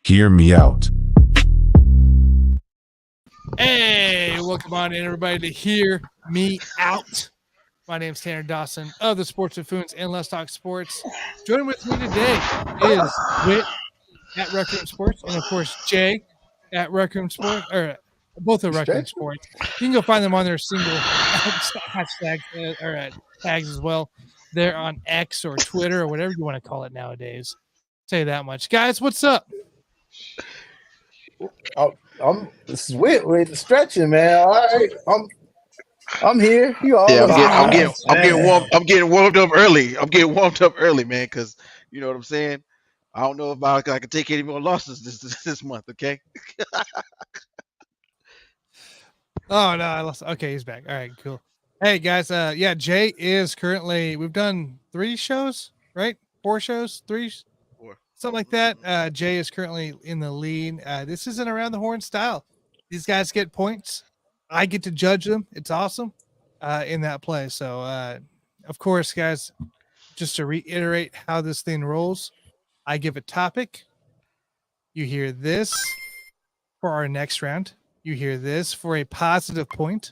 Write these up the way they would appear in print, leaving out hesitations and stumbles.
Hear me out. Hey, welcome on in, everybody, to Hear Me Out. My name's Tanner Dawson of the Sports Buffoons and Let's Talk Sports. Joining with me today is Whit at Rec Room Sports, and of course Jay at Rec Room Sports, or both of Rec Room Sports. You can go find them on their single hashtags or tags as well. They're on X or Twitter or whatever you want to call it nowadays. Say that much, guys. What's up? I'm with stretching, man. All right, I'm here. You all Yeah, I'm getting warmed up early. I'm getting warmed up early, man, because you know what I'm saying. I don't know if I can take any more losses this month. Okay. Oh no, I lost. Okay, he's back. All right, cool. Hey guys, yeah, Jay is currently. We've done 3 shows, right? 4 shows, 3, something like that. Jay is currently in the lead. This isn't around the horn style. These guys get points. I get to judge them. It's awesome in that play. So, of course, guys, just to reiterate how this thing rolls, I give a topic. You hear this for our next round. You hear this for a positive point.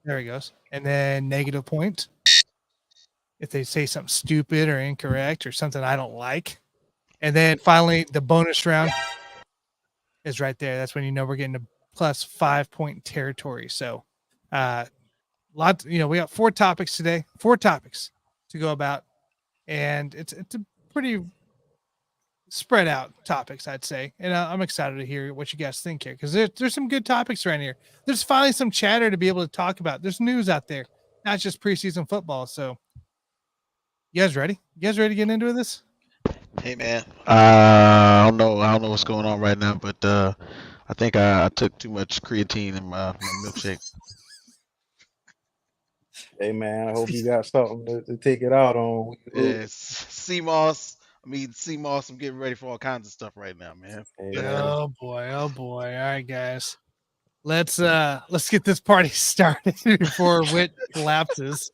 There he goes. And then negative point. If they say something stupid or incorrect or something I don't like. And then finally, the bonus round is right there. That's when you know we're getting to plus 5-point territory. So, we got 4 topics today, 4 topics to go about. And it's a pretty spread out topics, I'd say. And I'm excited to hear what you guys think here because there's some good topics around here. There's finally some chatter to be able to talk about. There's news out there, not just preseason football. So, you guys ready? You guys ready to get into this? Hey man, I don't know what's going on right now, but I think I took too much creatine in my milkshake. Hey man, I hope you got something to take it out on. It's CMOS. I'm eating CMOS. I'm getting ready for all kinds of stuff right now, man. Hey, Oh boy. All right, guys. Let's get this party started before Whit collapses.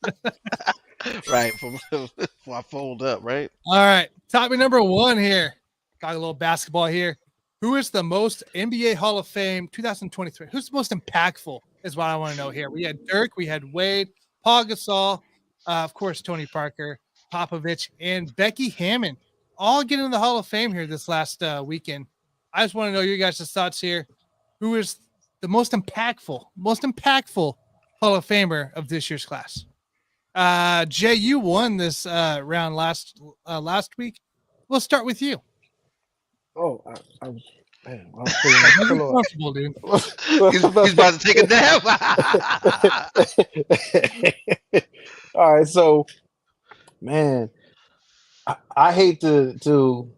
Right, before I fold up, right? All right. Topic number 1 here. Got a little basketball here. Who is the most NBA Hall of Fame 2023? Who's the most impactful is what I want to know here. We had Dirk, we had Wade, Paul Gasol, of course, Tony Parker, Popovich, and Becky Hammond all getting in the Hall of Fame here this last weekend. I just want to know your guys' thoughts here. Who is the most impactful Hall of Famer of this year's class? Jay, you won this round last week. We'll start with you. Oh, I'm feeling Comfortable, dude. He's about to take a nap. All right, so man, I hate to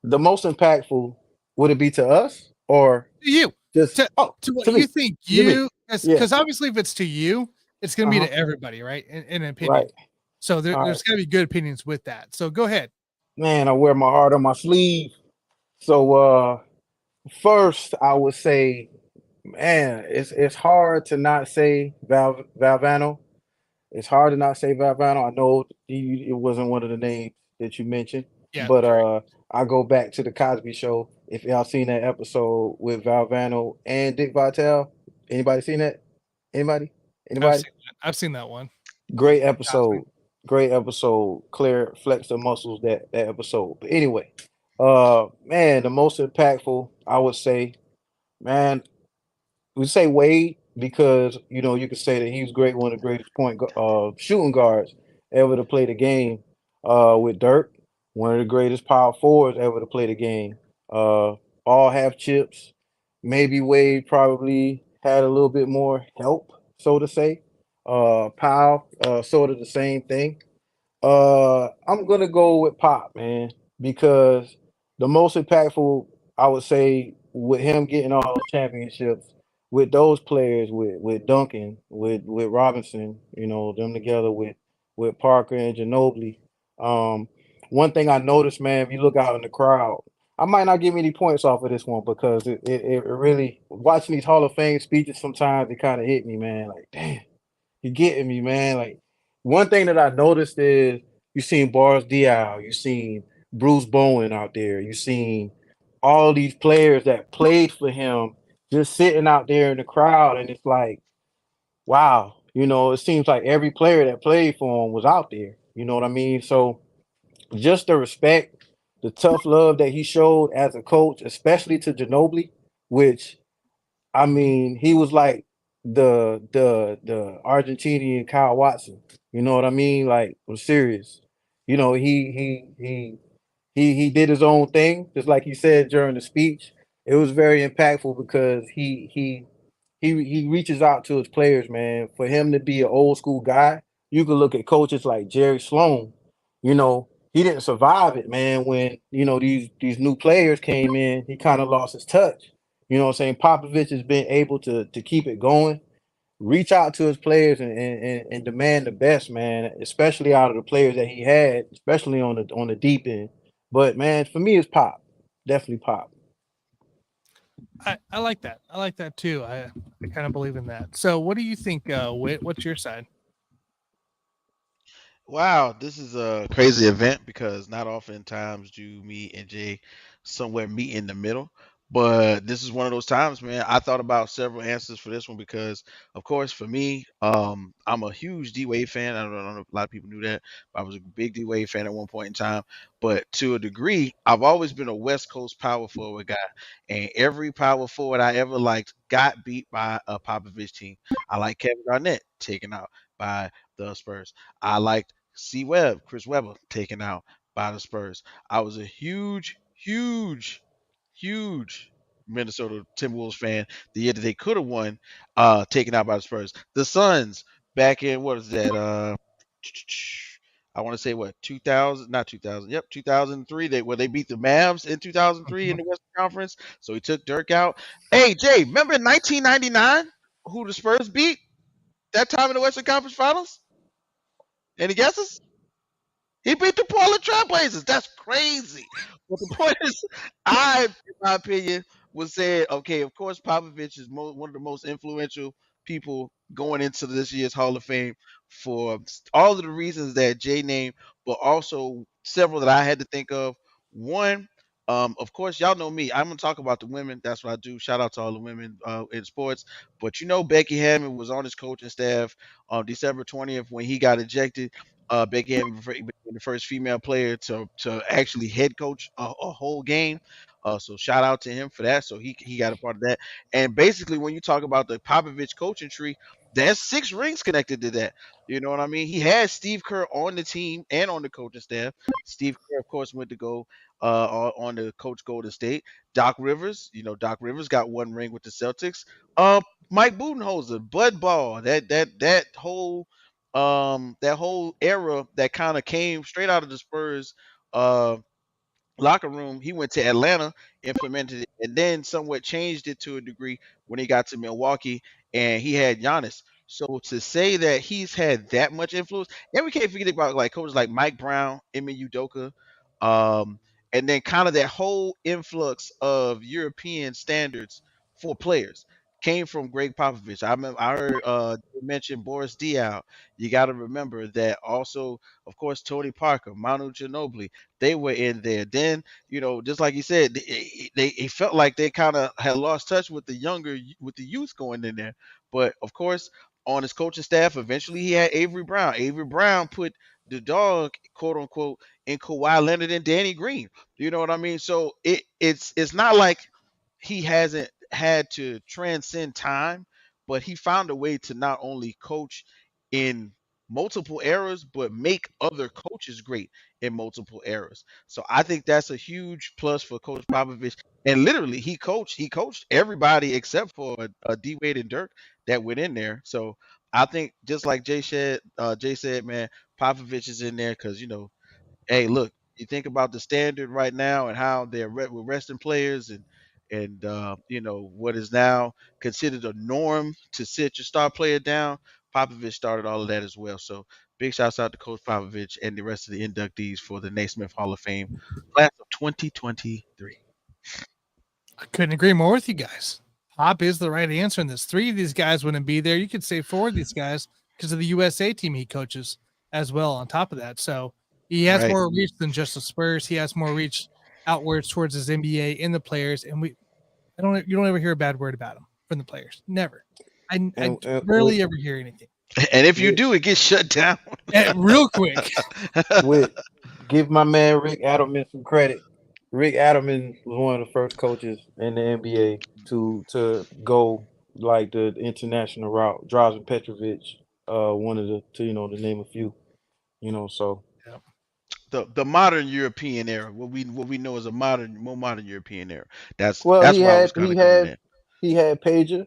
the most impactful. Would it be to us or To you. just To what to me? you think To me. you, because obviously if it's to you, it's going to be to everybody, right? In an opinion. Right. So All there's right. got to be good opinions with that. So go ahead. Man, I wear my heart on my sleeve. So first I would say, man, it's hard to not say Valvano. It's hard to not say Valvano. I know it wasn't one of the names that you mentioned, Yeah. but I go back to the Cosby Show. If y'all seen that episode with Valvano and Dick Vitale, anybody seen that? Anybody? I've seen that one. Great episode. Great episode. Claire flexed her muscles that episode. But anyway, man, the most impactful, I would say, man, we say Wade because you could say that he was great, one of the greatest shooting guards ever to play the game. With Dirk, one of the greatest power forwards ever to play the game. All have chips. Maybe Wade probably had a little bit more help, so to say. Powell, sort of the same thing. I'm gonna go with Pop, man, because the most impactful, I would say, with him getting all those championships, with those players, with Duncan, with Robinson, them together with Parker and Ginobili. Um, One thing I noticed, man, if you look out in the crowd, I might not give any points off of this one because it really watching these Hall of Fame speeches sometimes it kind of hit me, man. Like, damn, you're getting me, man. Like, one thing that I noticed is you seen Boris Diaw, you seen Bruce Bowen out there, you seen all these players that played for him just sitting out there in the crowd, and it's like, wow, it seems like every player that played for him was out there. You know what I mean? So just the respect, the tough love that he showed as a coach, especially to Ginobili, which I mean, he was like the Argentinian Kyle Watson. You know what I mean? Like, I'm serious. He did his own thing, just like he said during the speech. It was very impactful because he reaches out to his players, man. For him to be an old school guy, you could look at coaches like Jerry Sloan. He didn't survive it, man. When these new players came in, he kind of lost his touch. You know what I'm saying? Popovich has been able to keep it going, reach out to his players and demand the best, man, especially out of the players that he had, especially on the deep end. But man, for me, it's Pop. Definitely Pop. I like that. I like that too. I kind of believe in that. So what do you think, Whit? What's your side? Wow, this is a crazy event because not oftentimes do me and Jay somewhere meet in the middle. But this is one of those times, man. I thought about several answers for this one because, of course, for me, I'm a huge D Wade fan. I don't know if a lot of people knew that, but I was a big D Wade fan at one point in time. But to a degree, I've always been a West Coast power forward guy, and every power forward I ever liked got beat by a Popovich team. I like Kevin Garnett taken out by the Spurs. I liked Chris Webber taken out by the Spurs. I was a huge Minnesota Timberwolves fan the year that they could have won, taken out by the Spurs. The Suns back in what is that? I want to say what 2000, not 2000. Yep, 2003. They beat the Mavs in 2003 in the Western Conference. So he took Dirk out. Hey Jay, remember in 1999 who the Spurs beat that time in the Western Conference Finals? Any guesses? He beat the Portland Trailblazers. That's crazy. But the point is, in my opinion, was saying, okay, of course, Popovich is one of the most influential people going into this year's Hall of Fame for all of the reasons that Jay named, but also several that I had to think of. One, of course, y'all know me. I'm gonna talk about the women. That's what I do. Shout out to all the women in sports. But Becky Hammond was on his coaching staff on December 20th when he got ejected. Becky Hammond became the first female player to actually head coach a whole game. So shout out to him for that. So he got a part of that. And basically, when you talk about the Popovich coaching tree, there's 6 rings connected to that. You know what I mean? He had Steve Kerr on the team and on the coaching staff. Steve Kerr, of course, went to go on the coach Golden State. Doc Rivers got 1 ring with the Celtics. Uh, Mike Budenholzer, Bud Ball, that whole era that kind of came straight out of the Spurs uh locker room. He went to Atlanta, implemented it, and then somewhat changed it to a degree when he got to Milwaukee and he had Giannis. So to say that he's had that much influence, and we can't forget about like coaches like Mike Brown, Ime Udoka, um, and then kind of that whole influx of European standards for players came from Greg Popovich. I heard you mention Boris Diaw. You got to remember that also, of course, Tony Parker, Manu Ginobili, they were in there. Then, just like you said, it felt like they kind of had lost touch with with the youth going in there. But of course, on his coaching staff, eventually he had Avery Brown. Avery Brown put the dog, quote unquote, in Kawhi Leonard and Danny Green. You know what I mean? So it's not like he hasn't had to transcend time, but he found a way to not only coach in multiple eras, but make other coaches great in multiple eras. So I think that's a huge plus for Coach Popovich. And literally, he coached everybody except for D Wade and Dirk that went in there. So I think just like Jay said, man, Popovich is in there because hey, look, you think about the standard right now and how we're resting players and what is now considered a norm to sit your star player down. Popovich started all of that as well. So big shouts out to Coach Popovich and the rest of the inductees for the Naismith Hall of Fame class of 2023. I couldn't agree more with you guys. Pop is the right answer in this. 3 of these guys wouldn't be there. You could say 4 of these guys because of the USA team he coaches as well on top of that. So he has Right. more reach than just the Spurs. He has more reach outwards towards his NBA and the players, and you don't ever hear a bad word about him from the players. Never. I rarely ever hear anything. And if you do, it gets shut down. Real quick. Give my man Rick Adelman some credit. Rick Adelman was one of the first coaches in the NBA to go like the international route. Drazen Petrovic, one of the to to name a few. So the modern European era, what we know as a more modern European era. That's well, why I was kind of going there. he had Pager,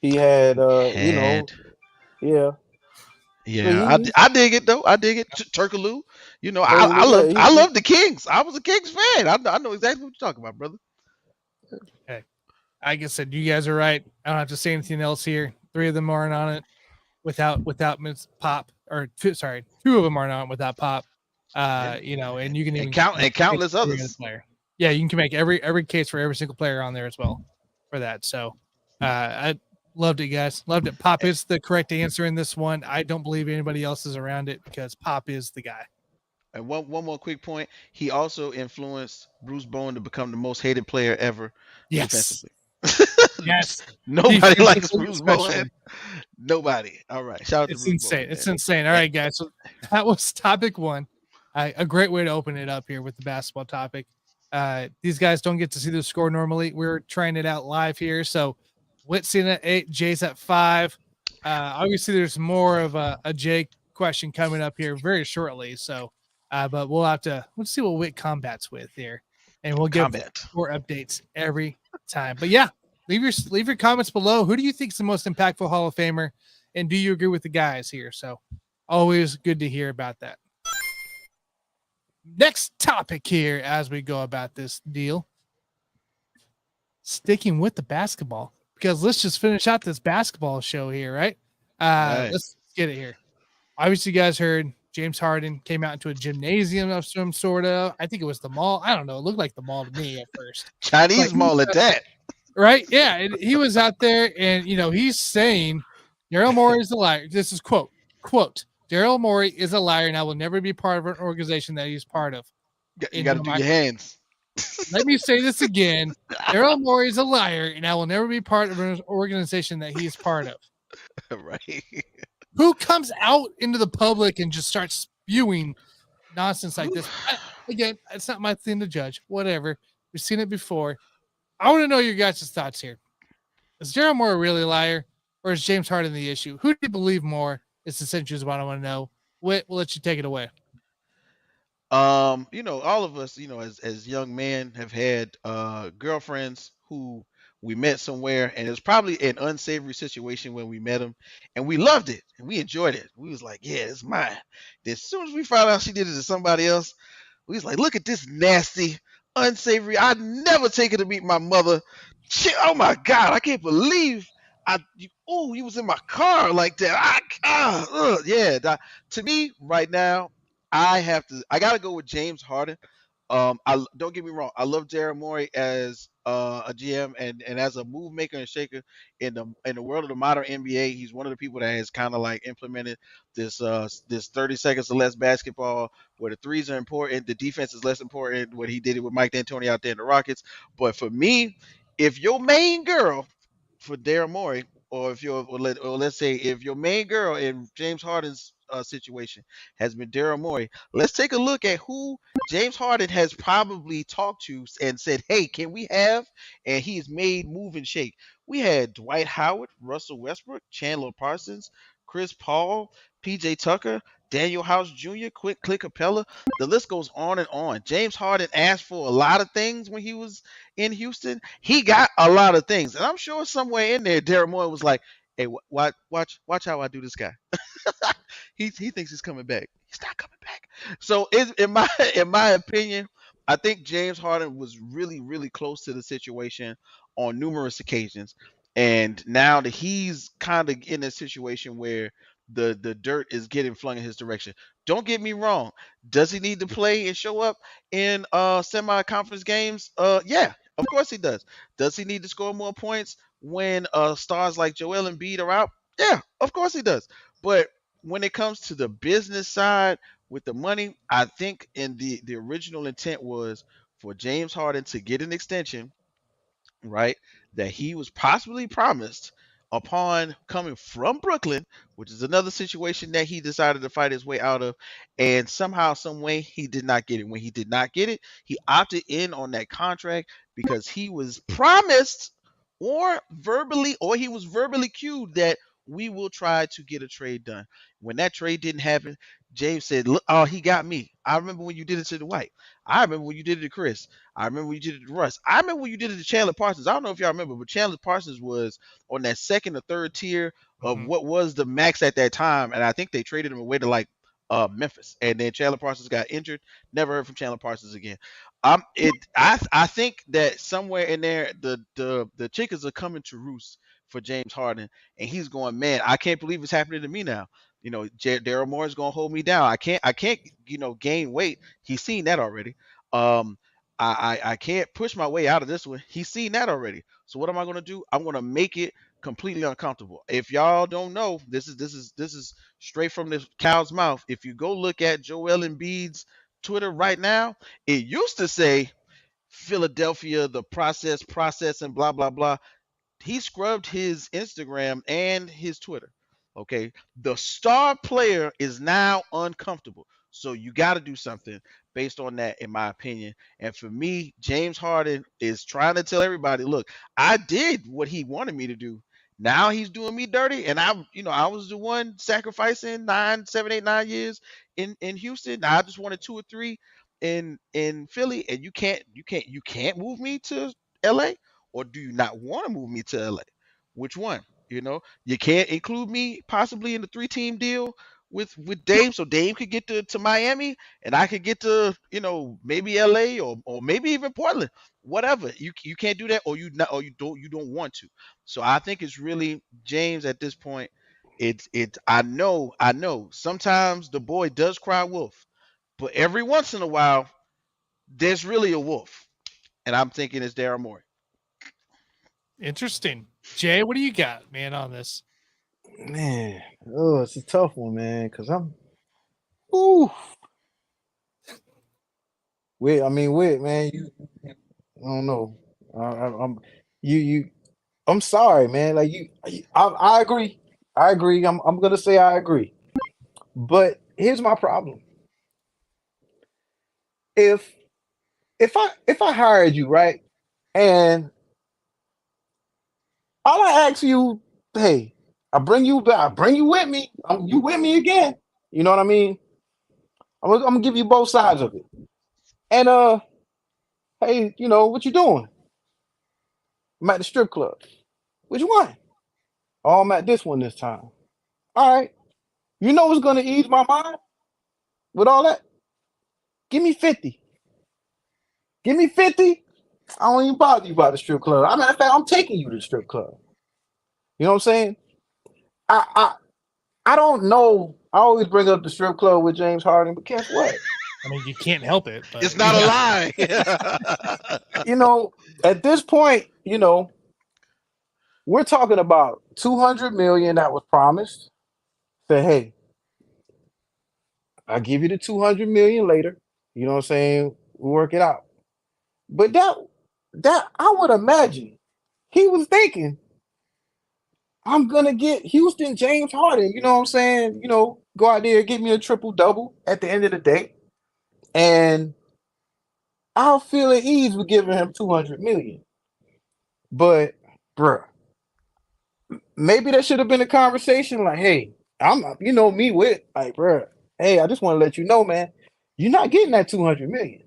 he had yeah. Yeah, I dig it though. I dig it. Turkaloo, Turkaloo, I love the Kings. I was a Kings fan. I know exactly what you're talking about, brother. Okay. Like I said, you guys are right. I don't have to say anything else here. 3 of them aren't on it without Miss Pop, or two of them aren't on it without Pop. And you can even count and countless others. Yeah, you can make every case for every single player on there as well for that. So I loved it, guys. Loved it. Pop is the correct answer in this one. I don't believe anybody else is around it because Pop is the guy. And one more quick point. He also influenced Bruce Bowen to become the most hated player ever defensively. Yes. Nobody likes Bruce Bowen. Nobody. All right. Shout out to Bruce insane. Bowen. It's insane. All right, guys. So that was topic 1. A great way to open it up here with the basketball topic. These guys don't get to see the score normally. We're trying it out live here. So Whit's in at 8, Jay's at 5. Obviously, there's more of a Jay question coming up here very shortly. So, but we'll see what Whit combats with here, and we'll give more updates every time. But yeah, leave your comments below. Who do you think is the most impactful Hall of Famer, and do you agree with the guys here? So, always good to hear about that. Next topic here as we go about this deal. Sticking with the basketball, because let's just finish out this basketball show here, right? Let's get it here. Obviously, you guys heard James Harden came out into a gymnasium of some sort of. I think it was the mall. I don't know. It looked like the mall to me at first. Chinese mall at that. Right? Yeah. And he was out there and, he's saying Daryl Morey is a liar. This is quote, Daryl Morey is a liar and I will never be part of an organization that he's part of. You got to do your hands. Let me say this again. Daryl Morey is a liar and I will never be part of an organization that he's part of. Right. Who comes out into the public and just starts spewing nonsense like this? Again, it's not my thing to judge. Whatever. We've seen it before. I want to know your guys' thoughts here. Is Daryl Morey really a liar, or is James Harden the issue? Who do you believe more? Is essentially what I want to know. Whit, we'll let you take it away. All of us, as young men have had girlfriends who we met somewhere, and it was probably an unsavory situation when we met them, and we loved it and we enjoyed it. We was like, yeah, it's mine. Then as soon as we found out she did it to somebody else, we was like, look at this nasty, unsavory. I'd never take her to meet my mother. Shit, oh my God, I can't believe you was in my car like that. To me, right now, I gotta go with James Harden. I don't get me wrong. I love Daryl Morey as a GM and as a move maker and shaker in the world of the modern NBA. He's one of the people that has kind of like implemented this 30 seconds or less basketball where the threes are important, the defense is less important. What he did it with Mike D'Antoni out there in the Rockets. But for me, if your main girl for Daryl Morey, or let's say if your main girl in James Harden's situation has been Daryl Morey, let's take a look at who James Harden has probably talked to and said, "Hey, can we have?" And he's made move and shake. We had Dwight Howard, Russell Westbrook, Chandler Parsons, Chris Paul, PJ Tucker, Daniel House Jr., Clint Capella. The list goes on and on. James Harden asked for a lot of things when he was in Houston. He got a lot of things, and I'm sure somewhere in there, Daryl Morey was like, "Hey, watch how I do this guy." he thinks he's coming back. He's not coming back. So, in my opinion, I think James Harden was really, really close to the situation on numerous occasions, and now that he's kind of in a situation where the dirt is getting flung in his direction. Don't get me wrong. Does he need to play and show up in semi-conference games? Yeah, of course he does. Does he need to score more points when stars like Joel Embiid are out? Yeah, of course he does. But when it comes to the business side with the money, I think in the original intent was for James Harden to get an extension, right, that he was possibly promised upon coming from Brooklyn, which is another situation that he decided to fight his way out of, and somehow, some way, he did not get it. When he did not get it, he opted in on that contract because he was promised, or he was verbally cued that we will try to get a trade done. When that trade didn't happen, James said, "Look, oh, he got me. I remember when you did it to the White. I remember when you did it to Chris. I remember when you did it to Russ. I remember when you did it to Chandler Parsons. I don't know if y'all remember, but Chandler Parsons was on that second or third tier of what was the max at that time, and I think they traded him away to like Memphis, and then Chandler Parsons got injured. Never heard from Chandler Parsons again. I think that somewhere in there the chickens are coming to roost for James Harden, and he's going, man, I can't believe it's happening to me now. You know, Daryl Morey's gonna hold me down. I can't gain weight. He's seen that already. Um, I can't push my way out of this one. He's seen that already. So what am I gonna do? I'm gonna make it completely uncomfortable. If y'all don't know, this is straight from the cow's mouth. If you go look at Joel Embiid's Twitter right now, it used to say Philadelphia, the process, and blah blah blah. He scrubbed his Instagram and his Twitter. Okay. The star player is now uncomfortable. So you got to do something based on that, in my opinion. And for me, James Harden is trying to tell everybody, look, I did what he wanted me to do. Now he's doing me dirty. And I was the one sacrificing 9, 7, 8, 9 years in Houston. Now I just wanted 2 or 3 in Philly. And you can't move me to LA, or do you not want to move me to LA? Which one? You can't include me possibly in the 3-team deal with Dame, so Dame could get to Miami, and I could get to maybe LA, or maybe even Portland, whatever. You can't do that, or you don't want to. So I think it's really James at this point. It's I know sometimes the boy does cry wolf, but every once in a while there's really a wolf, and I'm thinking it's Daryl Morey. Interesting. Jay, what do you got, man, on this? Man, it's a tough one, man, because ooh. Wait, man, I don't know. I'm sorry, man. Like I agree. I agree. I'm gonna say I agree. But here's my problem. If I hired you, right, and all I ask you, hey, I bring you back, I bring you with me. You with me again. You know what I mean? I'm gonna give you both sides of it. And hey, what you doing? I'm at the strip club. Which one? Oh, I'm at this one this time. All right. You know what's gonna ease my mind with all that? Give me 50. Give me 50. I don't even bother you about the strip club. I matter of fact, I'm taking you to the strip club. You know what I'm saying? I don't know. I always bring up the strip club with James Harden, but guess what? I mean, you can't help it. But, it's not a lie. At this point, we're talking about $200 million that was promised. Say, hey, I'll give you the $200 million later. You know what I'm saying? We'll work it out. But that I would imagine he was thinking, I'm gonna get Houston James Harden. You know what I'm saying? Go out there, get me a triple double at the end of the day, and I'll feel at ease with giving him $200 million. But, bruh, maybe that should have been a conversation. Like, hey, I'm, me with, like, bruh, hey, I just want to let you know, man, you're not getting that $200 million.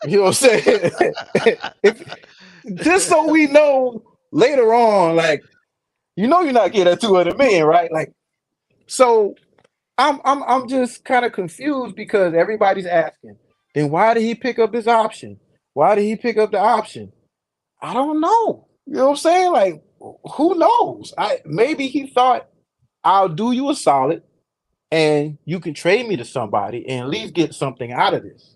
You know what I'm saying? Just so we know later on, like, you're not getting that $200 million, right? Like, so I'm just kind of confused because everybody's asking, then why did he pick up this option? Why did he pick up the option? I don't know. You know what I'm saying? Like, who knows? Maybe he thought, I'll do you a solid and you can trade me to somebody and at least get something out of this.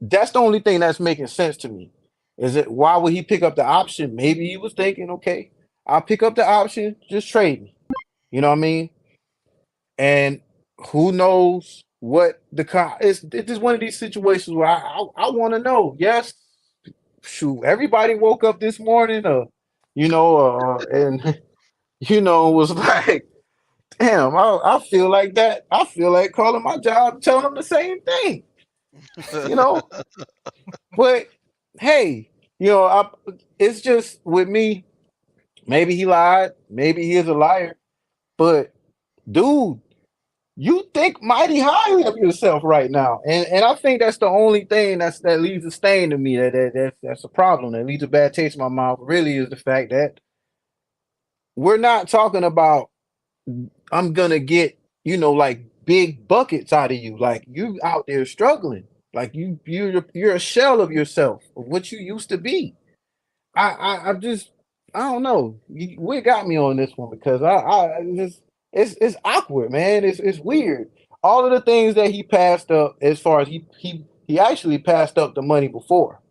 That's the only thing that's making sense to me. Is it why would he pick up the option? Maybe he was thinking, okay, I'll pick up the option, just trade me. You know what I mean? And who knows what it's just one of these situations where I want to know. Yes, shoot, everybody woke up this morning, and was like, damn, I feel like that. I feel like calling my job, telling them the same thing, you know. But hey, it's just with me. Maybe he lied. Maybe he is a liar. But dude, you think mighty highly of yourself right now, and I think that's the only thing that leaves a stain to me. That's a problem. That leaves a bad taste in my mouth. Really, is the fact that we're not talking about I'm gonna get like big buckets out of you. Like you out there struggling. Like you're a shell of yourself of what you used to be. I'm just I don't know. We got me on this one because I just it's awkward, man. It's weird. All of the things that he passed up, as far as he actually passed up the money before,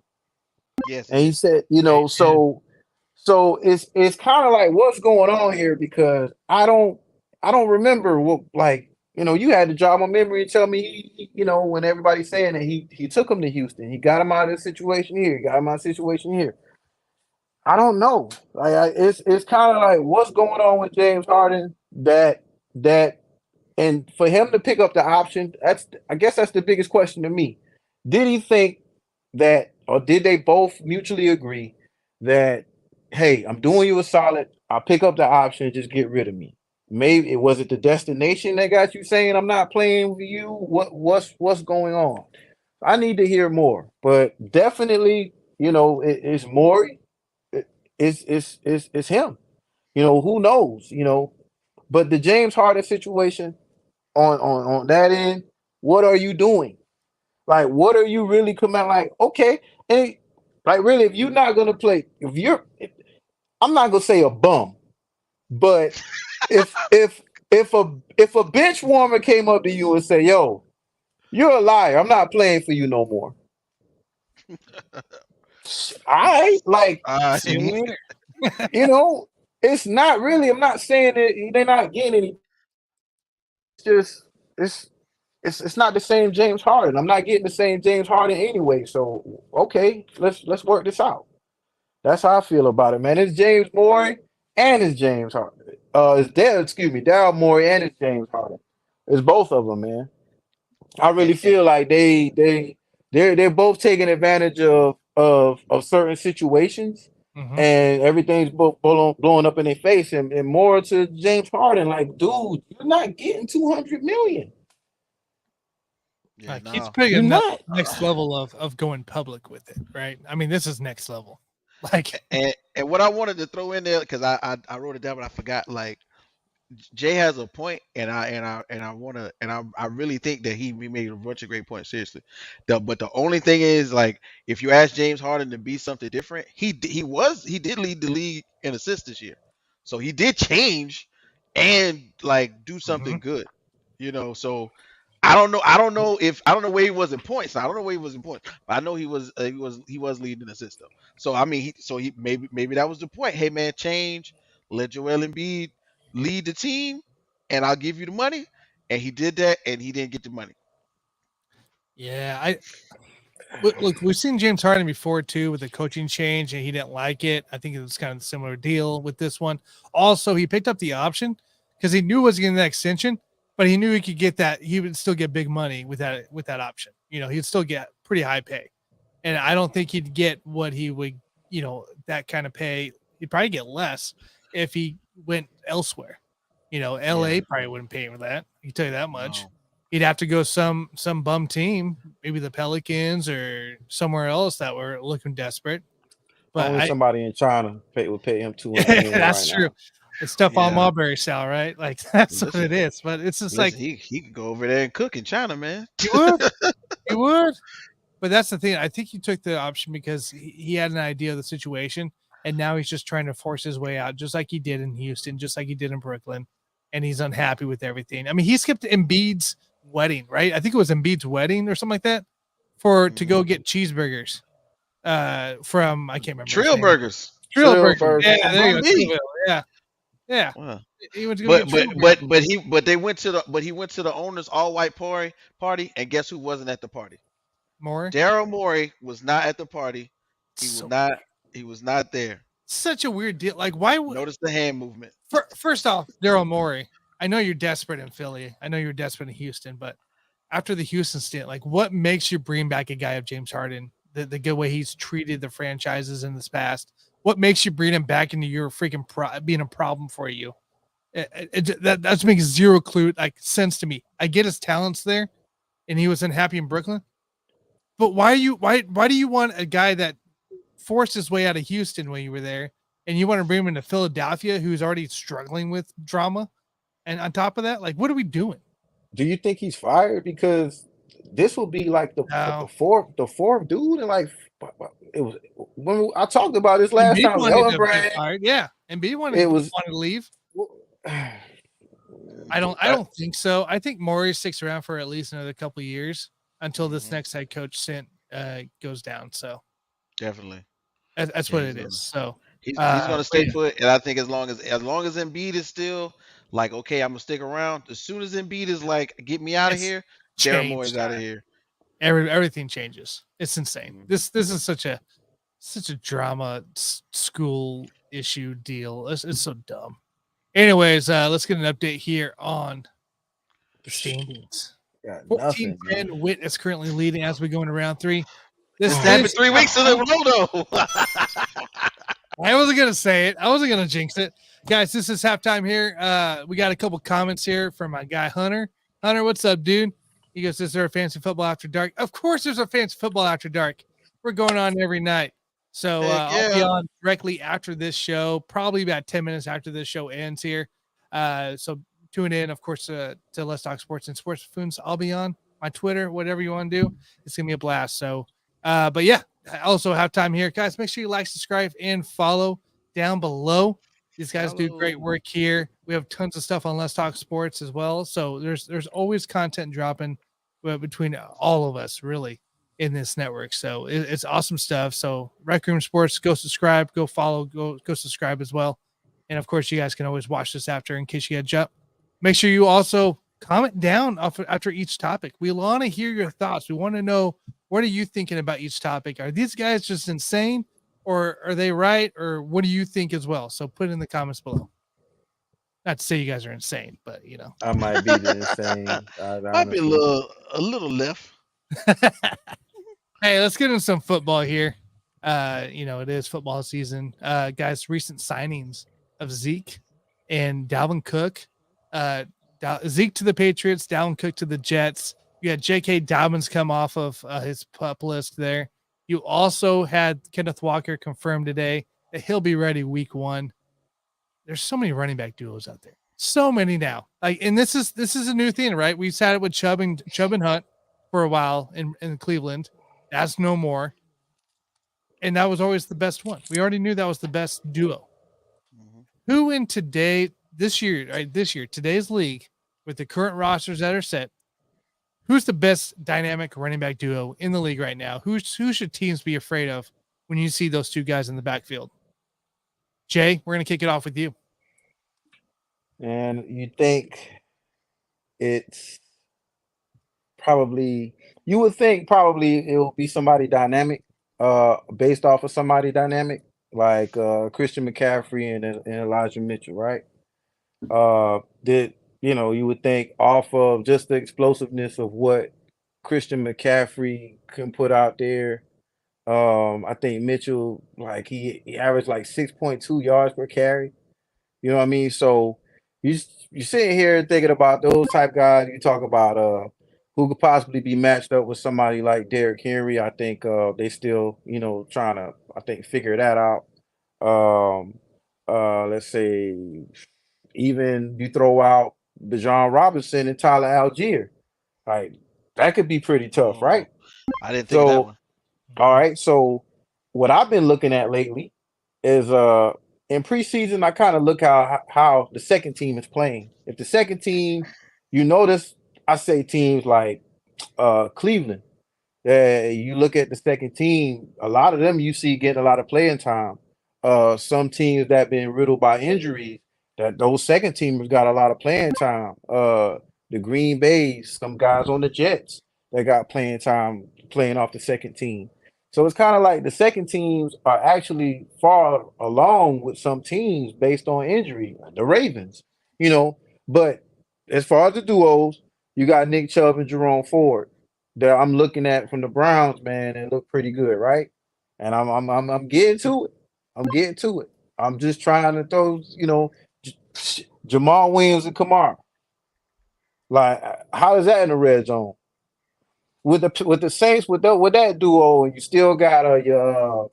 Yes, he and he did. said, so it's kind of like what's going on here because I don't remember what like you had to jog my memory and tell me when everybody's saying that he took him to Houston, he got him out of the situation here, he got him out of the situation here. I don't know. It's kind of like what's going on with James Harden that and for him to pick up the option, I guess that's the biggest question to me. Did he think that, or did they both mutually agree that, hey, I'm doing you a solid. I'll pick up the option, just get rid of me. Maybe it was it the destination that got you saying I'm not playing for you. What's going on? I need to hear more, but definitely, it's Morey. It's him. Who knows? But the James Harden situation on that end, what are you doing? Like, what are you really coming out like? Okay, and like really, if you're not gonna play, I'm not gonna say a bum, but if a bench warmer came up to you and said, "Yo, you're a liar. I'm not playing for you no more." I like, Uh, See you later. it's not really. I'm not saying that they're not getting any. It's just it's not the same James Harden. I'm not getting the same James Harden anyway. So okay, let's work this out. That's how I feel about it, man. It's James Morey and it's James Harden. It's Daryl Morey and it's James Harden. It's both of them, man. I and, really feel like they're both taking advantage of certain situations, Mhm. and everything's blowing up in their face, and more to James Harden, like, dude, you're not getting 200 million. yeah, Like he's no. putting You're another not. next level of going public with it, right? I mean, this is next level. Like, And what I wanted to throw in there because I wrote it down but I forgot. Like Jay has a point, and I want to, and I really think that he made a bunch of great points. Seriously, but the only thing is, like, if you ask James Harden to be something different, he did lead the league in assists this year, so he did change and like do something mhm. good, So I don't know where he was in points. I don't know where he was in points, but I know he was leading assists though. So I mean, he maybe that was the point. Hey man, change. Let Joel Embiid lead the team and I'll give you the money. And he did that and he didn't get the money. Yeah, look, we've seen James Harden before too with the coaching change, and he didn't like it. I think it was kind of a similar deal with this one. Also, he picked up the option because he knew he was getting that extension, but he knew he could get that. He would still get big money with that option. He'd still get pretty high pay, and I don't think he'd get what he would. That kind of pay. He'd probably get less if he went elsewhere. Yeah. LA probably wouldn't pay him for that. I can tell you that much. No. He'd have to go some bum team, maybe the Pelicans or somewhere else that were looking desperate. But Only somebody in China would pay him 200 million that's right true. now. It's stuff on Yeah. Marbury style, right? Like that's what Listen, it is. But it's just listen, like he could go over there and cook in China, man. he would, he would. But that's the thing. I think he took the option because he had an idea of the situation, and now he's just trying to force his way out, just like he did in Houston, just like he did in Brooklyn, and he's unhappy with everything. I mean, he skipped Embiid's wedding, right? I think it was Embiid's wedding or something like that, to Mhm. go get cheeseburgers. From I can't remember his Trill name. burgers Trill Trill Burgers. Burger. Yeah, from there you Bum go. B. Trillville. Yeah. Yeah, Well, he went to go get he went to the owners all white party, and guess who wasn't at the party? more. Daryl Morey was not at the party. He was So not. He was not there. such a weird deal. Like, why would Notice the hand movement. first off, Daryl Morey? I know you're desperate in Philly. I know you're desperate in Houston, but after the Houston stint, like, what makes you bring back a guy of James Harden? The good way he's treated the franchises in this past. What makes you bring him back into your freaking being a problem for you? That makes zero clue like sense to me. I get his talents there, and he was unhappy in Brooklyn. But why do you want a guy that forced his way out of Houston when you were there, and you want to bring him into Philadelphia, who's already struggling with drama? And on top of that, like, what are we doing? Do you think he's fired? Because this will be like the No. fourth dude, and like it was when I talked about this last Embiid time. wanted Ellen to be Brand, fired. Yeah, Embiid wanted to leave. I don't think so. I think Morey sticks around for at least another couple of years until this next head coach stint goes down. So Definitely, that's Yeah, what he's it gonna- is. So he's gonna stay yeah, put, and I think as long as Embiid is still like, okay, I'm gonna stick around. As soon as Embiid is like, get me out of it's here, Daryl changed Morey's out of time. here. Everything changes. It's insane. Mhm. This is such a drama school issue deal. It's so dumb. Anyways, let's get an update here on the standings. got 14-10 nothing. Man. Witt is currently leading as we go into round 3. This Happened is 3 weeks in a row though. I wasn't gonna say it. I wasn't gonna jinx it. Guys, this is halftime here. We got a couple comments here from my guy Hunter. Hunter, what's up, dude? He goes, "Is there a fancy football after dark?" Of course there's a fancy football after dark. We're going on every night. So I'll be on directly after this show, probably about 10 minutes after this show ends here. So tune in, of course, to Let's Talk Sports and Sports Foods. I'll be on my Twitter, whatever you want to do. It's gonna be a blast. So but yeah, also have time here, guys. Make sure you like, subscribe, and follow down below. These guys do great work here. We have tons of stuff on Let's Talk Sports as well. So there's always content dropping between all of us, really, in this network. So it's awesome stuff. So Rec Room Sports, go subscribe, go follow, go subscribe as well. And of course, you guys can always watch this after in case you had jump. Make sure you also comment down after each topic. We want to hear your thoughts. We want to know, what are you thinking about each topic? Are these guys just insane, or are they right, or what do you think as well? So put it in the comments below. Not to say you guys are insane, but you know, I might be the insane. Might be a little left. Hey, let's get into some football here. It is football season. Guys, recent signings of Zeke and Dalvin Cook. Zeke to the Patriots, Dalvin Cook to the Jets. You had J.K. Dobbins come off of his pup list there. You also had Kenneth Walker confirmed today that he'll be ready week 1. There's so many running back duos out there. So many now. Like, and this is a new thing, right? We've had it with Chubb and Hunt for a while in Cleveland. That's no more. And that was always the best one. We already knew that was the best duo. Mhm. Who in today's league, with the current rosters that are set, who's the best dynamic running back duo in the league right now? Who should teams be afraid of when you see those two guys in the backfield? Jay, we're going to kick it off with you. And you think it's you would think probably it will be somebody dynamic, based off of somebody dynamic, like Christian McCaffrey and Elijah Mitchell, right? You would think off of just the explosiveness of what Christian McCaffrey can put out there. I think Mitchell, like he averaged like 6.2 yards per carry. You know what I mean? So you're sitting here thinking about those type guys. You talk about who could possibly be matched up with somebody like Derrick Henry. I think they still, trying to, I think, figure that out. Let's say even you throw out Bijan Robinson and Tyler Algier. Like, that could be pretty tough, right? I didn't think of that one. All right. So what I've been looking at lately is in preseason, I kind of look how the second team is playing. If the second team, you notice, I say teams like Cleveland. You look at the second team, a lot of them you see getting a lot of playing time. Some teams that have been riddled by injuries that those second teamers got a lot of playing time. The Green Bays, some guys on the Jets that got playing time playing off the second team. So it's kind of like the second teams are actually far along with some teams based on injury. The Ravens, you know, but as far as the duos, you got Nick Chubb and Jerome Ford that I'm looking at from the Browns, man, and look pretty good, right? And I'm getting to it. I'm getting to it. I'm just trying to throw, Jamal Williams and Kamara. Like, how is that in the red zone? With the Saints with that duo, and you still got your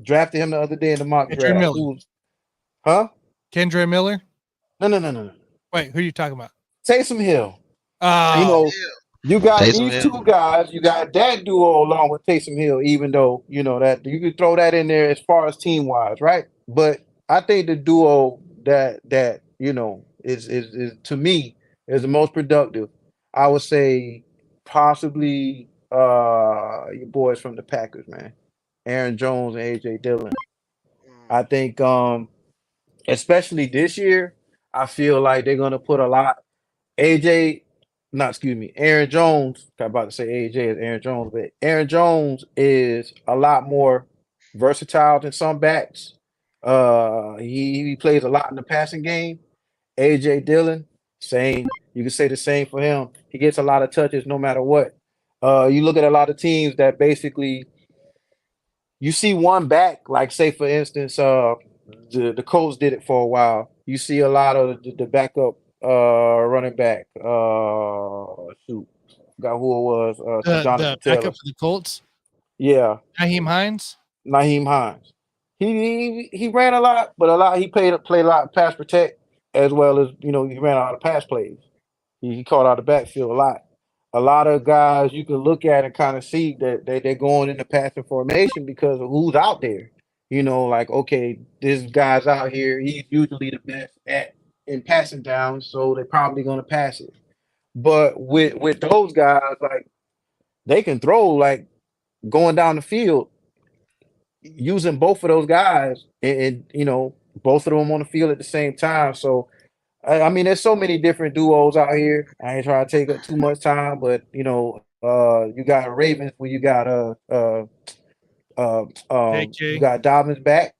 drafted him the other day in the mock Kendra draft. Miller. Huh? Kendra Miller. No. Wait, who are you talking about? Taysom Hill. You Oh, know, you got Taysom these Hill. two guys. You got that duo along with Taysom Hill. Even though that you could throw that in there as far as team wise, right? But I think the duo that is to me is the most productive. I would say possibly your boys from the Packers, man, Aaron Jones and AJ Dillon. I think especially this year, I feel like they're gonna put a lot. AJ, not excuse me, Aaron Jones. I'm about to say AJ is Aaron Jones, but Aaron Jones is a lot more versatile than some backs. He plays a lot in the passing game. AJ Dillon, same. You can say the same for him. He gets a lot of touches no matter what. You look at a lot of teams that basically you see one back, like say for instance, the Colts did it for a while. You see a lot of the backup running back. Shoot, forgot who it was. To the Jonathan Taylor. backup for the Colts, Yeah, Naheem Hines. Naheem Hines. He ran a lot, but he played a lot of pass protect as well as he ran a lot of pass plays. He caught out the backfield a lot. A lot of guys you can look at and kind of see that they're going into passing formation because of who's out there. Like okay, this guy's out here. He's usually the best at in passing down, so they're probably going to pass it. But with those guys, like they can throw like going down the field using both of those guys, and both of them on the field at the same time. So I mean, there's so many different duos out here. I ain't trying to take up too much time, but you got Ravens where you JK. got Dobbins back.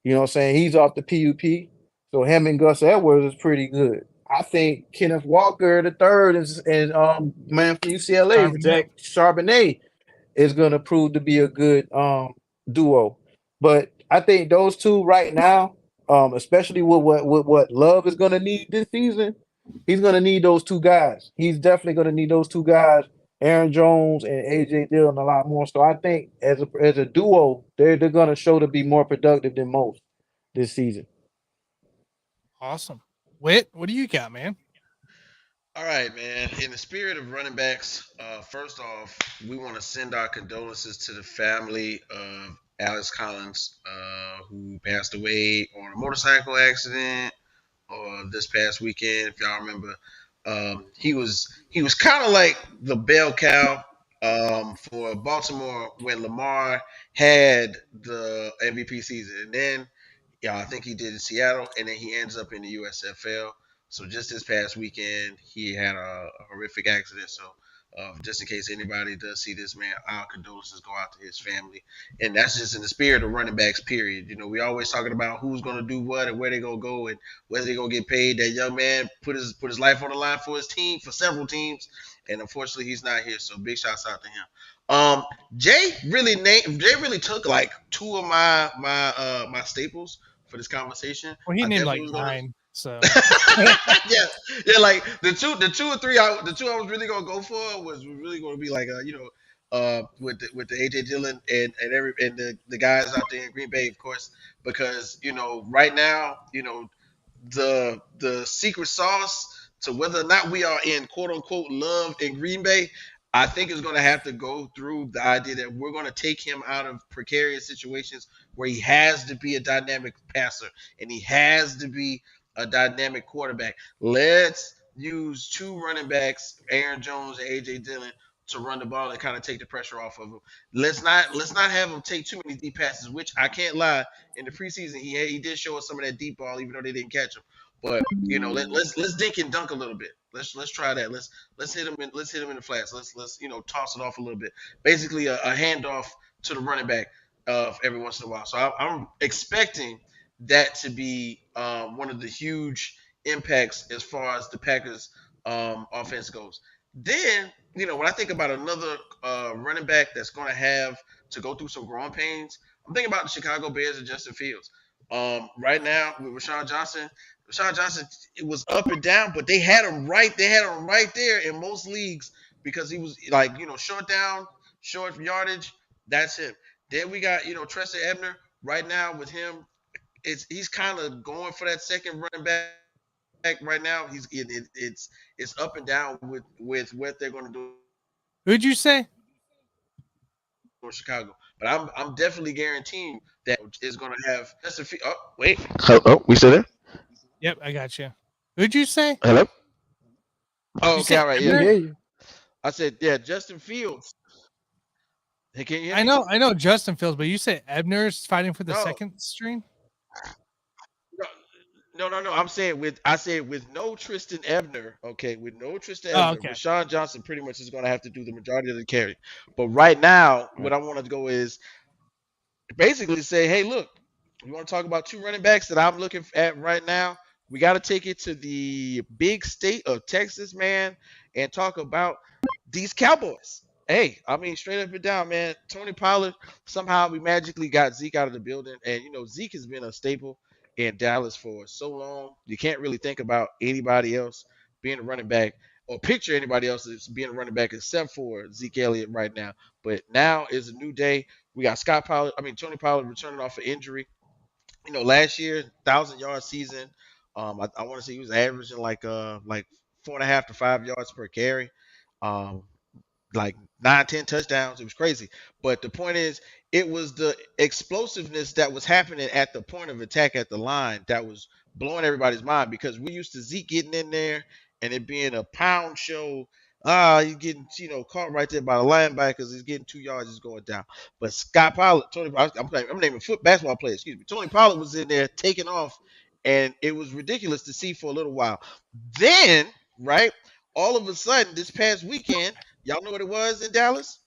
You know what I'm saying? He's off the PUP. So him and Gus Edwards is pretty good. I think Kenneth Walker the third is man from UCLA, Charbonnet. Zach Charbonnet is gonna prove to be a good duo. But I think those two right now, especially with what Love is gonna need this season, he's gonna need those two guys. He's definitely gonna need those two guys, Aaron Jones and AJ Dillon, a lot more. So I think as a duo, they're gonna show to be more productive than most this season. Awesome. Wit, what do you got, man? All right, man. In the spirit of running backs, first off, we want to send our condolences to the family of Alex Collins, who passed away on a motorcycle accident this past weekend. If y'all remember, he was kind of like the bell cow for Baltimore when Lamar had the MVP season, and then yeah, I think he did in Seattle, and then he ends up in the USFL. So just this past weekend, he had a horrific accident. So just in case anybody does see this man, our condolences go out to his family. And that's just in the spirit of running backs. Period. We always talking about who's going to do what and where they going to go and whether they going to get paid. That young man put his life on the line for his team, for several teams, and unfortunately he's not here. So big shouts out to him. Um, Jay really took like two of my staples for this conversation. Well, he I named definitely like was gonna. 9. So Yeah, yeah, like the two or three the two I was really gonna go for was really gonna be like with the AJ Dillon and the guys out there in Green Bay, of course, because right now the secret sauce to whether or not we are in quote unquote love in Green Bay, I think is going to have to go through the idea that we're going to take him out of precarious situations where he has to be a dynamic passer and he has to be a dynamic quarterback. Let's use two running backs, Aaron Jones and AJ Dillon, to run the ball and kind of take the pressure off of him. Let's not have him take too many deep passes. Which I can't lie, in the preseason he did show us some of that deep ball, even though they didn't catch him. But let's dink and dunk a little bit. Let's try that. Let's hit him in the flats. Let's toss it off a little bit. Basically a handoff to the running back every once in a while. So I'm expecting that to be one of the huge impacts as far as the Packers offense goes. Then, when I think about another running back that's going to have to go through some growing pains, I'm thinking about the Chicago Bears and Justin Fields. Right now with Rashawn Johnson, it was up and down, but they had him right. They had him right there in most leagues because he was like, short down, short yardage. That's him. Then we got, Treston Ebner right now with him. He's kind of going for that second running back right now. It's up and down with what they're going to do Who'd you say? in Chicago. But I'm definitely guaranteeing that is going to have just a few. Oh wait, oh, we still there? Yep, I got you. Who'd you say? Hello. Oh, You okay, said all right, We yeah. hear you. I said, yeah, Justin Fields. Hey, can you hear me? I know Justin Fields, but you said Ebner's fighting for the No. second string? No. I said with no Tristan Ebner, okay, with no Tristan Oh, Ebner, okay. Rashawn Johnson pretty much is going to have to do the majority of the carry. But right now, what I want to go is basically say, hey, look, you want to talk about two running backs that I'm looking at right now? We got to take it to the big state of Texas, man, and talk about these Cowboys. Hey, I mean, straight up and down, man. Tony Pollard, somehow we magically got Zeke out of the building. And, Zeke has been a staple in Dallas for so long. You can't really think about anybody else being a running back or picture anybody else as being a running back except for Zeke Elliott right now. But now is a new day. We got Tony Pollard returning off an injury. Last year, 1,000-yard season. I want to say he was averaging like 4.5 to 5 yards per carry. Um, like 9, 10 touchdowns. It was crazy. But the point is, it was the explosiveness that was happening at the point of attack at the line that was blowing everybody's mind because we used to Zeke getting in there and it being a pound show. He's getting caught right there by the linebackers. He's getting 2 yards. He's going down. But Scott Pollard, I'm naming basketball players. Excuse me. Tony Pollard was in there taking off, and it was ridiculous to see for a little while. Then, right, all of a sudden, this past weekend, y'all know what it was in Dallas?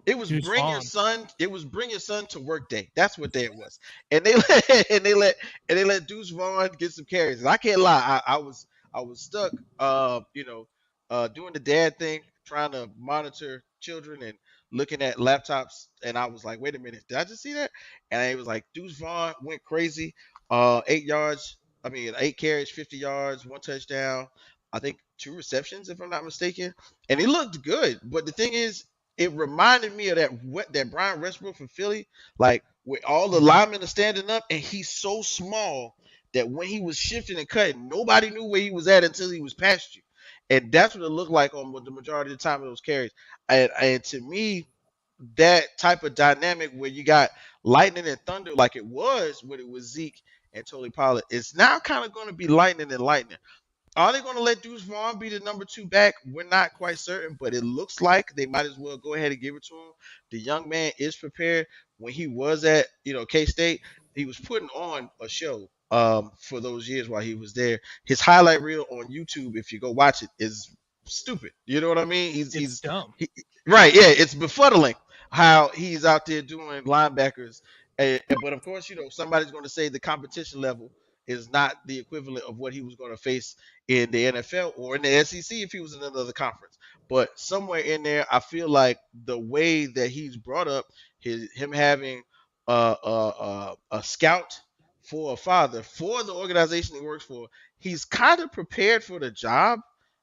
It was Deuce bring your Vaughn. son. It was bring your son to work day. That's what day it was. And they let and they let Deuce Vaughn get some carries. And I can't lie, I was stuck, doing the dad thing, trying to monitor children and looking at laptops. And I was like, wait a minute, did I just see that? And it was like Deuce Vaughn went crazy. 8 yards. I mean, 8 carries, 50 yards, one touchdown. I think two receptions, if I'm not mistaken. And he looked good. But the thing is, it reminded me of that Brian Westbrook from Philly, like where all the linemen are standing up and he's so small that when he was shifting and cutting, nobody knew where he was at until he was past you. And that's what it looked like on the majority of the time of those carries. And to me, that type of dynamic where you got lightning and thunder like it was when it was Zeke and Tony Pollard, it's now kind of going to be lightning and lightning. Are they going to let Deuce Vaughn be the number two back? We're not quite certain, but it looks like they might as well go ahead and give it to him. The young man is prepared. When he was at K State, he was putting on a show for those years while he was there. His highlight reel on YouTube, if you go watch it, is stupid. You know what I mean? It's dumb. Right, yeah, it's befuddling how he's out there doing linebackers. But of course, somebody's going to say the competition level is not the equivalent of what he was going to face in the NFL or in the SEC if he was in another conference. But somewhere in there, I feel like the way that he's brought up, him having a scout for a father for the organization he works for, he's kind of prepared for the job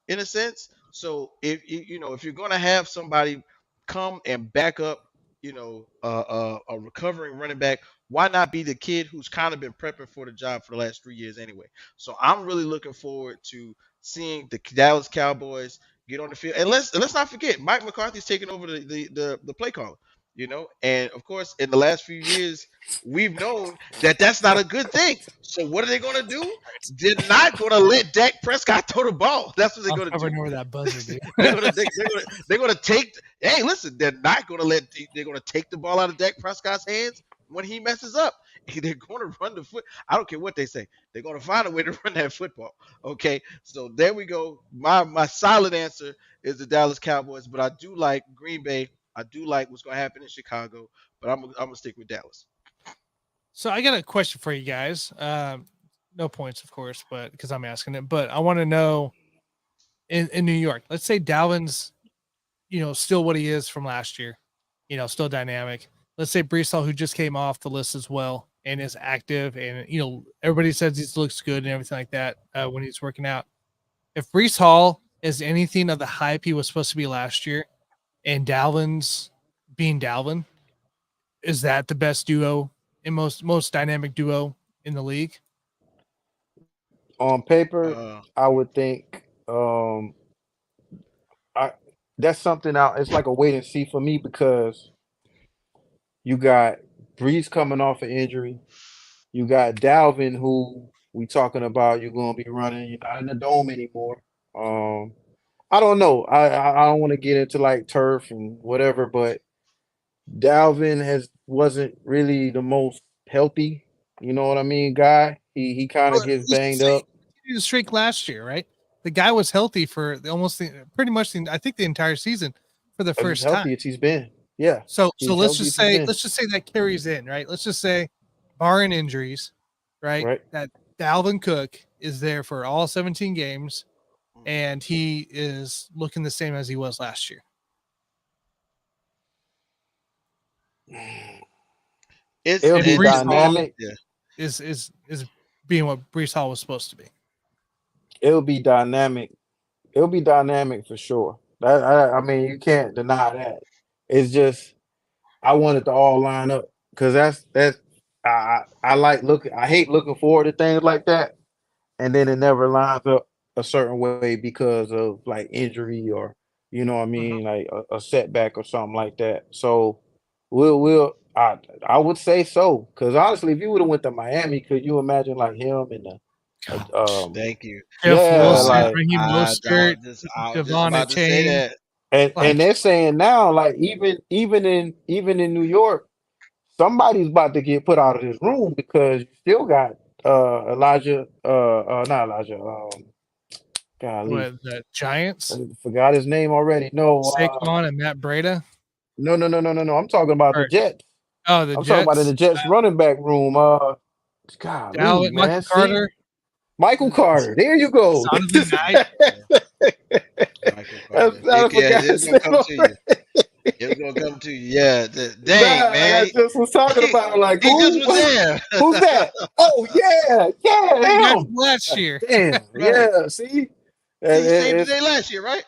in a sense. So if you're going to have somebody come and back up, a recovering running back, why not be the kid who's kind of been prepping for the job for the last 3 years anyway? So I'm really looking forward to seeing the Dallas Cowboys get on the field. And let's not forget, Mike McCarthy's taking over the play caller. And of course, in the last few years, we've known that that's not a good thing. So what are they going to do? They're not going to let Dak Prescott throw the ball. That's what they're I'll going to never do. know where that buzzer, dude. They're gonna take. Hey, listen, they're not gonna let. They're gonna take the ball out of Dak Prescott's hands when he messes up. They're gonna run the foot. I don't care what they say. They're gonna find a way to run that football. Okay, so there we go. My solid answer is the Dallas Cowboys, but I do like Green Bay. I do like what's gonna happen in Chicago, but I'm gonna stick with Dallas. So I got a question for you guys. No points, of course, but because I'm asking it. But I want to know in New York. Let's say Dalvin's, still what he is from last year. Still dynamic. Let's say Brees Hall, who just came off the list as well and is active, and everybody says he looks good and everything like that when he's working out. If Brees Hall is anything of the hype he was supposed to be last year, and Dalvin's being Dalvin, is that the best duo and most dynamic duo in the league? On paper, Uh, I would think I that's something out. It's like a wait and see for me because you got Breeze coming off an injury. You got Dalvin, who we talking about. You're gonna be running. You're not in the dome anymore. Um, I don't know. I don't want to get into like turf and whatever, but Dalvin wasn't really the most healthy. You know what I mean, guy. He kind of Well, gets let's just banged say up. he continued the streak last year, right? The guy was healthy for pretty much I think the entire season for the As first time. healthy as he's been. Yeah. So He's let's healthy just as he's say been. that carries in, right? Let's just say, barring injuries, right? Right. That Dalvin Cook is there for all 17 games, and he is looking the same as he was last year. It'll And be Brees Hall dynamic. is being what Brees Hall was supposed to be. It'll be dynamic. It'll be dynamic for sure. I mean, you can't deny that. It's just I want it to all line up because that's I like looking. I hate looking forward to things like that, and then it never lines up a certain way because of like injury or you know what I mean, like a setback or something like that. So I would say so because honestly, if you would have went to Miami, could you imagine like him and the Thank you. Jeff yeah, Wilson, like Raheem Mostert, I was just Devon about to say Achane. that. and Like, they're saying now like even in New York, somebody's about to get put out of this room because you still got Elijah not Elijah golly, what, the Giants, I forgot his name already. No, Saquon and Matt Breida, no. I'm talking about the or Jets. the I'm talking about in Jets, the Jets running back room. Golly, Dalvin, man. Michael See, Carter, Michael Carter. There you go. Donovan Knight. Michael Carter. I Yeah, forgot it's his gonna name come to you. already. It's gonna come to you. Yeah. Nah, Dang, like I man. just was talking He, about like he just who? was there. Who's that? Oh yeah, Back him. last year. Damn, Right. yeah. See, He saved the it's day last year, right?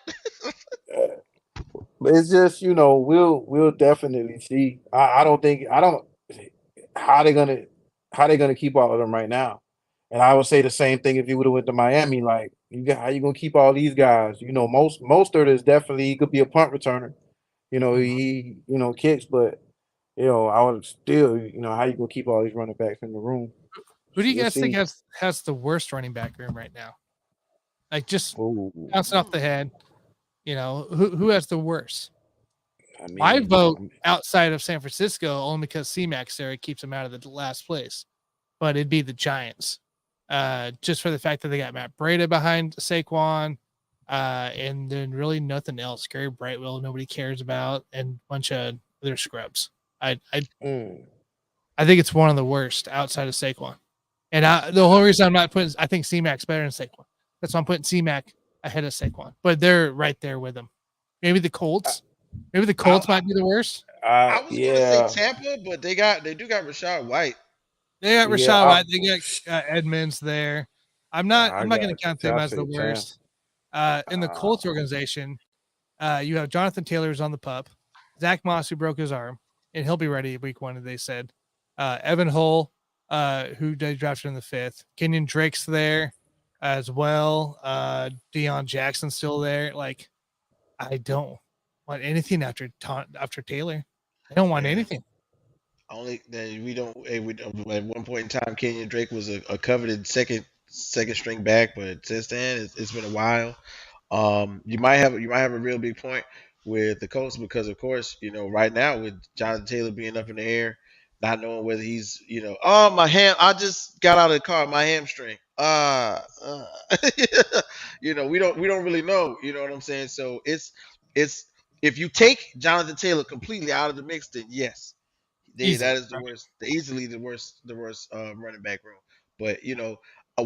it's just we'll definitely see. I don't how they gonna how they gonna keep all of them right now. And I would say the same thing if you would have went to Miami. Like you got how you gonna keep all these guys? Mostert is definitely he could be a punt returner. He kicks, but I would still how you gonna keep all these running backs in the room? Who do you We'll guys think see. has the worst running back room right now? Like, just Ooh, bouncing off the head, who has the worst? I My mean, vote outside of San Francisco, only because C-Mac's there, it keeps him out of the last place. But it'd be the Giants, just for the fact that they got Matt Breida behind Saquon, and then really nothing else. Gary Brightwell, nobody cares about, and a bunch of other scrubs. I mm, think it's one of the worst outside of Saquon. And the whole reason I'm not putting, I think C-Mac's better than Saquon. That's why I'm putting C-Mac ahead of Saquon. But they're right there with him. Maybe the Colts. Maybe the Colts might be the worst. I was gonna say yeah, Tampa, but they do got Rashad White. They got yeah. Rashad White. They got Edmonds there. I'm not I going to got count them as the take Tam. worst. In the Colts organization, you have Jonathan Taylor's on the pup, Zach Moss, who broke his arm, and he'll be ready week 1, they said. Evan Hull, who they drafted in the 5th. Kenyon Drake's there as well. Deion Jackson's still there. Like, I don't want anything after Taylor. They don't want Yeah. anything. Only that we don't. At one point in time, Kenyon Drake was a coveted second string back, but since then it's been a while. You might have a real big point with the Colts because, of course, right now with Jonathan Taylor being up in the air, not knowing whether he's, oh my ham, I just got out of the car, my hamstring. We don't really know. You know what I'm saying? So it's if you take Jonathan Taylor completely out of the mix, then yes, that Easily. is easily the worst running back room. But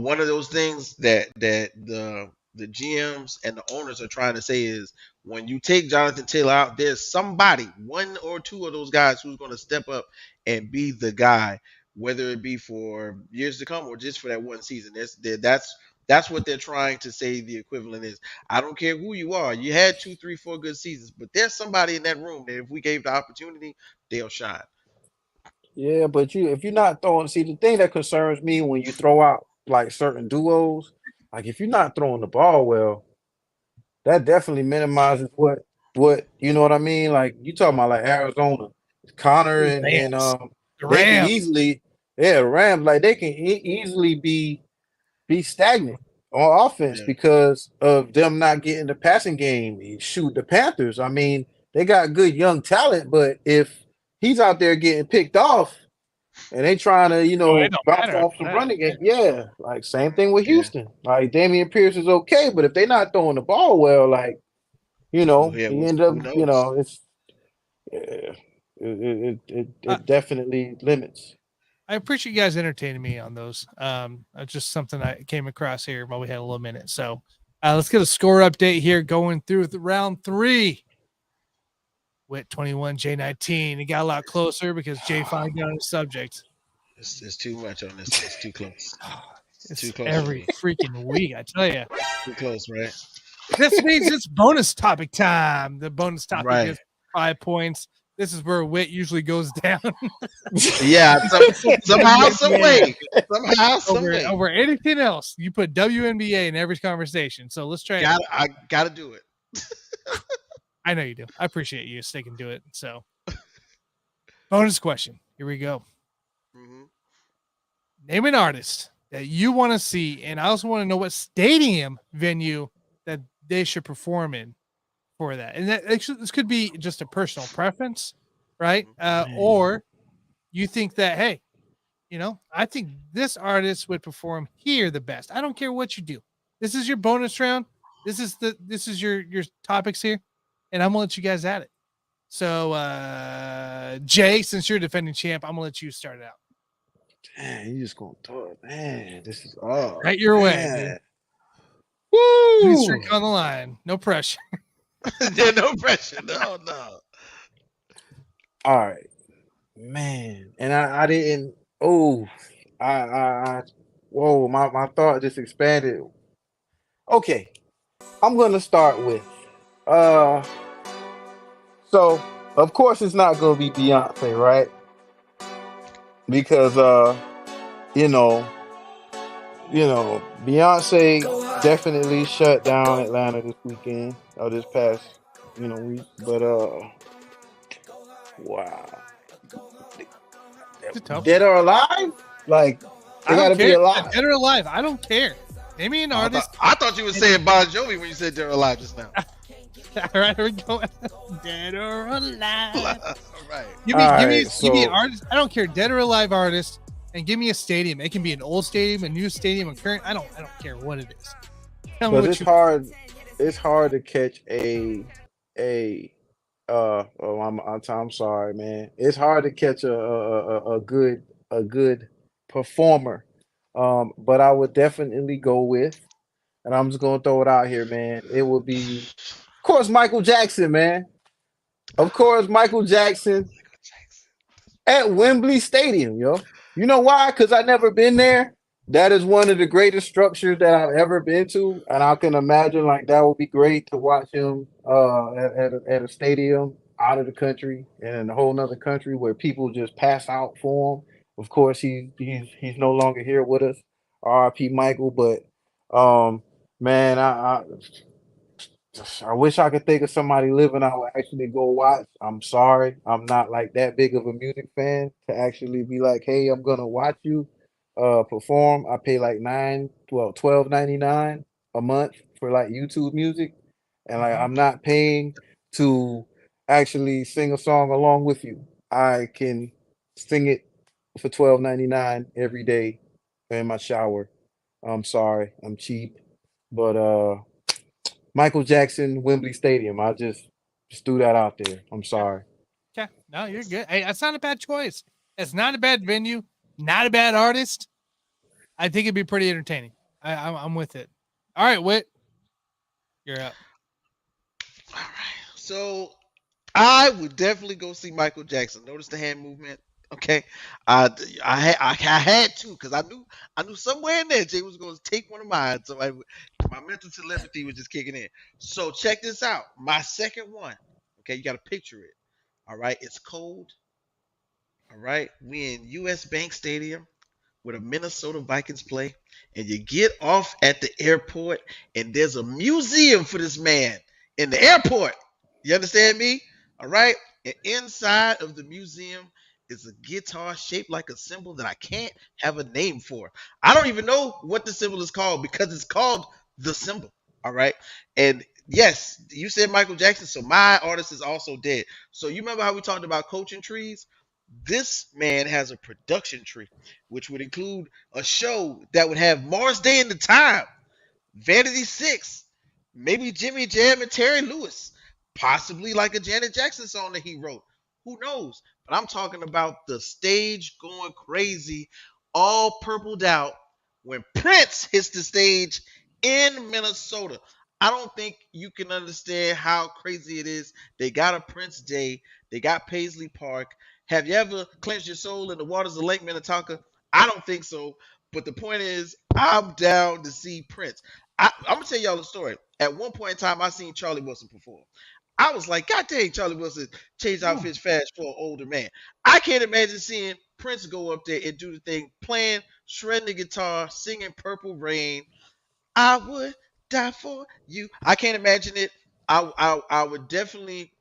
one of those things that the GMs and the owners are trying to say is when you take Jonathan Taylor out, there's somebody, one or two of those guys who's going to step up and be the guy, whether it be for years to come or just for that one season. That's what they're trying to say the equivalent is. I don't care who you are. You had 2, 3, 4 good seasons, but there's somebody in that room that if we gave the opportunity, they'll shine. Yeah, but if you're not throwing, see the thing that concerns me when you throw out like certain duos, like if you're not throwing the ball well, that definitely minimizes what you know what I mean. Like you talking about like Arizona, Connor and Rams. The they can Rams. easily Rams like they can easily be stagnant on offense Yeah. because of them not getting the passing game. Shoot, the Panthers. I mean, they got good young talent, but if he's out there getting picked off and they trying to, Oh, it don't bounce matter off after some that. running game, yeah, like same thing with Yeah. Houston. Like Damian Pierce is okay, but if they're not throwing the ball well, like Well, yeah. he Well, end up, who knows? it's yeah, it Uh, it definitely limits. I appreciate you guys entertaining me on those. Just something I came across here while we had a little minute. So let's get a score update here going through the round 3. Wit 21, J19. It got a lot closer because Jay finally got on the subject. It's too much on this one. It's too close. It's too It's close for every me. freaking week, I tell you. Too close, right? This means it's bonus topic time. The bonus topic Right. is 5 points. This is where Wit usually goes down Yeah. Somehow, some way. Somehow, some over way. over anything else. You put WNBA in every conversation. So let's try it. I gotta do it. I know you do. I appreciate you sticking to it. So, bonus question. Here we go. Mm-hmm. Name an artist that you want to see, and I also want to know what stadium venue that they should perform in for that. And that actually, this could be just a personal preference, right? Or you think that, hey, I think this artist would perform here the best. I don't care what you do. This is your bonus round. This is your topics here, and I'm gonna let you guys at it. So, Jay, since you're defending champ, I'm gonna let you start it out. Man, you just gonna throw it, man. This is Right your way, dude. Woo! Drink on the line. No pressure. Yeah, no pressure. No. All right, man. And I didn't. Oh, I whoa, my thought just expanded. Okay, I'm gonna start with so of course it's not gonna be Beyonce, right? Because you know, Beyonce definitely shut down Atlanta this weekend or this past, week. But wow. It's a tough Dead one. or alive? Like they I don't gotta be care. alive. Dead or alive. I don't care. Name me an artist. I thought you were saying Bon Jovi when you said they're alive just now. All right, here we go. Dead or alive. All right. Give me Alright, an artist. I don't care. Dead or alive artist, and give me a stadium. It can be an old stadium, a new stadium, a current. I don't care what it is. Tell me But what it's you. hard. It's hard to catch a. Oh, I'm sorry, man. It's hard to catch a good performer. But I would definitely go with, and I'm just gonna throw it out here, man. It would be, of course, Michael Jackson, man. Of course, Michael Jackson at Wembley Stadium, yo. You know why? Because I never been there. That is one of the greatest structures that I've ever been to, and I can imagine like that would be great to watch him at a stadium out of the country and in a whole nother country where people just pass out for him. Of course, he's no longer here with us. R.I.P. Michael, but man, I I wish I could think of somebody living I would actually go watch. I'm sorry, I'm not like that big of a music fan to actually be like, hey, I'm gonna watch you perform. I pay like 12.99 a month for like YouTube music, and like I'm not paying to actually sing a song along with you. I can sing it for 12.99 every day in my shower. I'm sorry, I'm cheap, but Michael Jackson, Wembley Stadium. I just threw that out there. I'm sorry. Okay. No, you're good. Hey, that's not a bad choice. It's not a bad venue, not a bad artist. I think it'd be pretty entertaining. I'm with it. All right, Whit, you're up. All right. So I would definitely go see Michael Jackson. Notice the hand movement. Okay, I had to because I knew somewhere in there Jay was going to take one of mine. So my mental telepathy was just kicking in. So check this out. My second one. Okay, you got to picture it. All right, it's cold. All right, we in U.S. Bank Stadium where the Minnesota Vikings play, and you get off at the airport, and there's a museum for this man in the airport. You understand me? All right. And inside of the museum is a guitar shaped like a symbol that I can't have a name for. I don't even know what the symbol is called because it's called the symbol. All right. And yes, you said Michael Jackson, so my artist is also dead. So you remember how we talked about coaching trees? This man has a production tree, which would include a show that would have Mars Day in the Time, Vanity Six, maybe Jimmy Jam and Terry Lewis, possibly like a Janet Jackson song that he wrote. Who knows? But I'm talking about the stage going crazy, all purpled out when Prince hits the stage in Minnesota. I don't think you can understand how crazy it is. They got a Prince Day, they got Paisley Park. Have you ever cleansed your soul in the waters of Lake Minnetonka? I don't think so. But the point is, I'm down to see Prince. I'm gonna tell y'all a story. At one point in time, I seen Charlie Wilson perform. I was like, God dang, Charlie Wilson changed outfits fast for an older man. I can't imagine seeing Prince go up there and do the thing, playing, shredding the guitar, singing Purple Rain. I would die for you. I can't imagine it. I would definitely,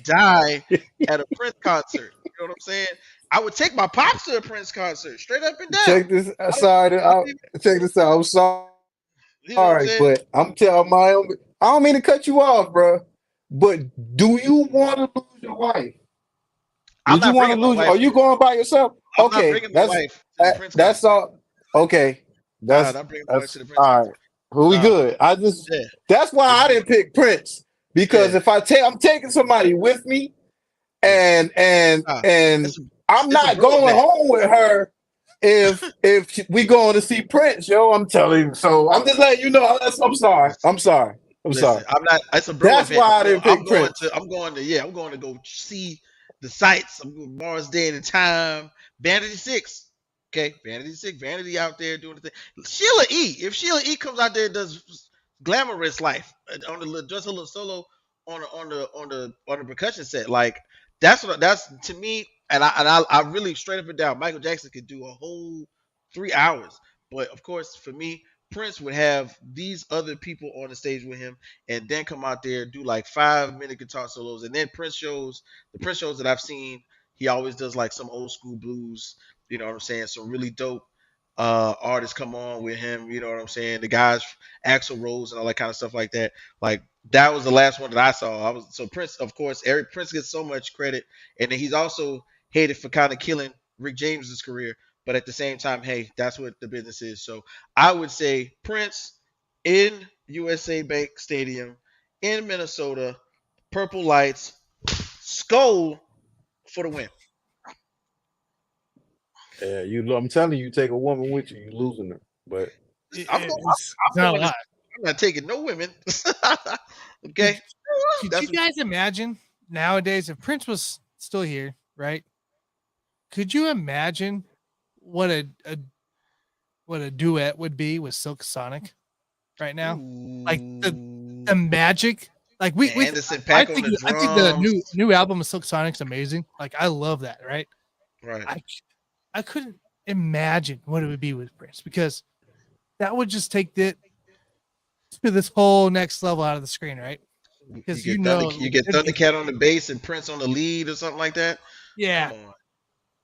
die at a Prince concert. You know what I'm saying? I would take my pops to a Prince concert, straight up and down. Check this. I don't, I don't even, Check this out. I'm you know what I'm sorry, saying? but I'm telling my own. I don't mean to cut you off, bro. But do you want to lose your wife? I'm Would you not want to bringing my lose? Are wife you there. going by yourself? I'm not Okay, bringing my wife to the Prince that's concert. all. Okay, Nah, I'm bringing my wife to that's the Prince all right. concert. Well, we Nah, good. yeah, That's why it's I me. didn't pick Prince because Yeah, if I'm taking somebody with me, yeah. and and Nah, and it's a, I'm it's a not bro going event. home with her if we going to see Prince, yo. I'm telling you. So I'm just letting you know. I'm sorry. Listen, I'm sorry. I'm listen, sorry. I'm not. It's a bro That's event. why I didn't pick Prince. I'm going to. Yeah, I'm going to go see the sights. I'm going Mars Day and Time. Vanity Six. Okay, Vanity Six. Vanity out there doing the thing. Sheila E. If Sheila E. comes out there and does glamorous life on the just a little solo on the percussion set, like that's to me. And I really straight up and down. Michael Jackson could do a whole 3 hours, but of course for me, Prince would have these other people on the stage with him and then come out there do like 5 minute guitar solos. And then the Prince shows that I've seen, he always does like some old school blues. You know what I'm saying? Some really dope artists come on with him. You know what I'm saying? The guys, Axl Rose and all that kind of stuff like that. Like that was the last one that I saw. I was so Prince, of course. Eric Prince gets so much credit, and then he's also hated for kind of killing Rick James's career. But at the same time, hey, that's what the business is. So I would say Prince in USA Bank Stadium in Minnesota, purple lights, skull for the win. Yeah, I'm telling you, take a woman with you, you're losing her. But I'm going. It's not a going to, lot. I'm not taking no women. Okay, Could that's you guys imagine nowadays if Prince was still here, right? Could you imagine what a duet would be with Silk Sonic right now? Like the magic. Like Anderson Paak on the I think the drums. new album of Silk Sonic's amazing. Like I love that, right? Right. I couldn't imagine what it would be with Prince because that would just take to this whole next level out of the screen, right? Because you get Thundercat on the bass and Prince on the lead or something like that. Yeah, Come on.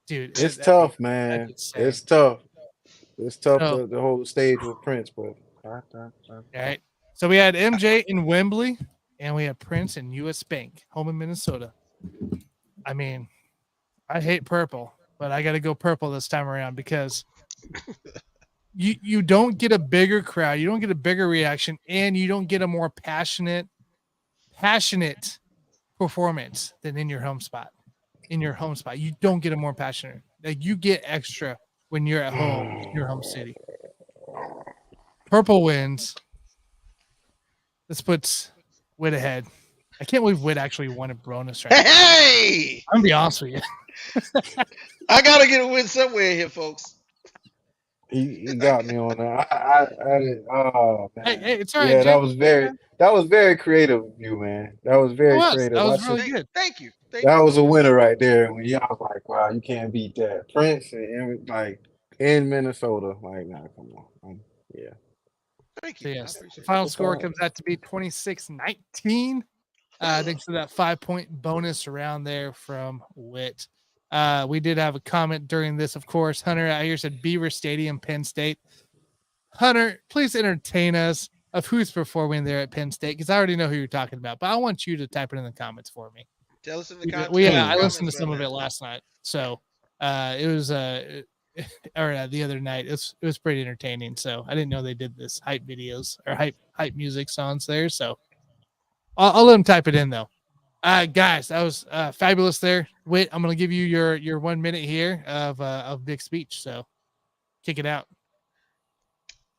dude, It's that'd be tough, man. insane. It's tough. It's tough So, to hold the stage with Prince, but all right. So we had MJ in Wembley, and we had Prince in US Bank, home in Minnesota. I mean, I hate purple, but I got to go purple this time around because you don't get a bigger crowd, you don't get a bigger reaction, and you don't get a more passionate performance than in your home spot. In your home spot, you don't get a more passionate. Like you get extra when you're at home in your home city. Purple wins. This puts Wit ahead. I can't believe Wit actually won a bonus right now. Hey! I'm gonna be honest with you. I gotta get a win somewhere here, folks. he got me on that. Oh man. Hey, it's all right. Yeah, Jay. that was very creative of you, man. That was very creative. That was I really said, good. Thank you. that was a winner right there. When y'all was like, wow, you can't beat that. Prince and like in Minnesota. Like, nah, come on. Yeah. Thank So you. yes, I the appreciate final What's score up? comes out to be 26-19. Thanks to that 5-point bonus around there from Wit. We did have a comment during this, of course. Hunter out here said Beaver Stadium, Penn State. Hunter, please entertain us of who's performing there at Penn State because I already know who you're talking about, but I want you to type it in the comments for me. Tell us in the I comments. listened to some of it last night, so it was or the other night. It was pretty entertaining. So I didn't know they did this hype videos or hype music songs there. So I'll let them type it in though. Guys, that was fabulous there. Wait, I'm gonna give you your 1 minute here of big speech. So kick it out.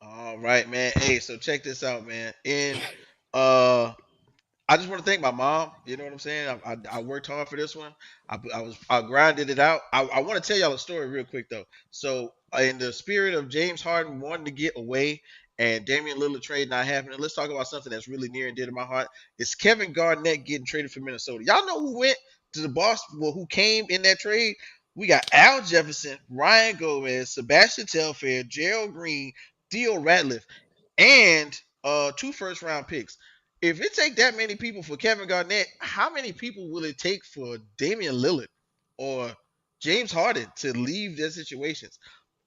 All right, man. Hey, so check this out, man. I just want to thank my mom. You know what I'm saying? I worked hard for this one. I grinded it out. I want to tell y'all a story real quick though. So in the spirit of James Harden wanting to get away and Damian Lillard trade not happening, let's talk about something that's really near and dear to my heart. It's Kevin Garnett getting traded for Minnesota. Y'all know who went to the Boston? Well, who came in that trade? We got Al Jefferson, Ryan Gomez, Sebastian Telfair, Gerald Green, Theo Ratliff, and 2 first-round picks. If it take that many people for Kevin Garnett, how many people will it take for Damian Lillard or James Harden to leave their situations?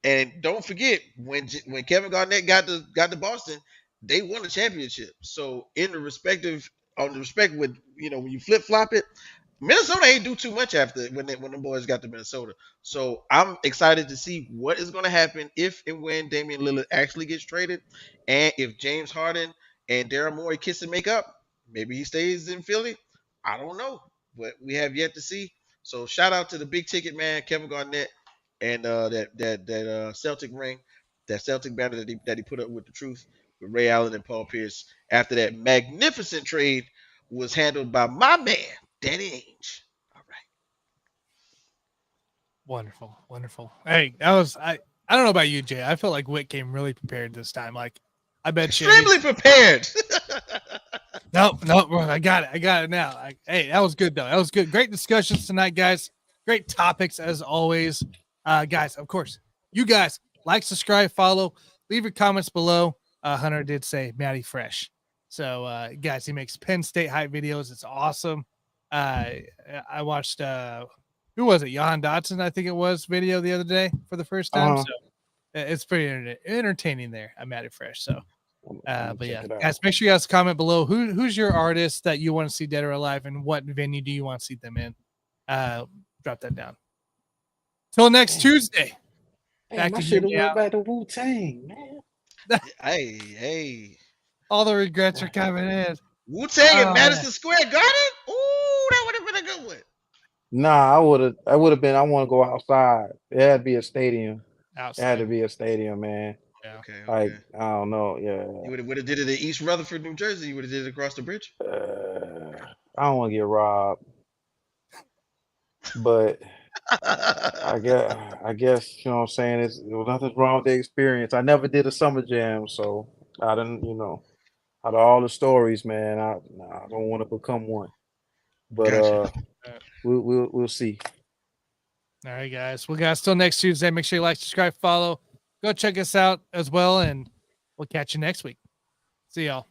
And don't forget when Kevin Garnett got to Boston, they won the championship. So in the respective on the respect with when you flip flop it, Minnesota ain't do too much after when the boys got to Minnesota. So I'm excited to see what is going to happen if and when Damian Lillard actually gets traded, and if James Harden and Daryl Morey kiss and make up, maybe he stays in Philly. I don't know, but we have yet to see. So shout out to the big ticket man, Kevin Garnett, and that Celtic ring, that Celtic banner that he put up with the truth with Ray Allen and Paul Pierce after that magnificent trade was handled by my man. Danny Ainge. All right. Wonderful. Hey, I don't know about you, Jay. I felt like Witt came really prepared this time. Like, I bet you Extremely prepared. No, I got it now. Hey, that was good though. That was good. Great discussions tonight, guys. Great topics as always. Guys, of course, you guys like, subscribe, follow, leave your comments below. Hunter did say Matty Fresh. So guys, he makes Penn State hype videos. It's awesome. I watched who was it? Johan Dotson, I think it was, video the other day for the first time. So it's pretty entertaining there. I'm Matty Fresh. So but yeah, guys, make sure you guys comment below who's your artist that you want to see dead or alive, and what venue do you want to see them in. Drop that down. Till next Tuesday. I should have went back to Wu-Tang, man. Hey. All the regrets are coming in. Wu-Tang in Madison Square Garden? Ooh, that would have been a good one. Nah, I would have been. I want to go outside. It had to be a stadium. Outside. It had to be a stadium, man. Yeah. Okay. Like, I don't know. Yeah. You would have did it in East Rutherford, New Jersey. You would have did it across the bridge. I don't want to get robbed, but I guess you know what I'm saying. There was nothing wrong with the experience. I never did a summer jam, so I didn't. Out of all the stories, man, I don't want to become one. But Gotcha. we'll see. All right, guys. Well, guys, till next Tuesday. Make sure you like, subscribe, follow. Go check us out as well, and we'll catch you next week. See y'all.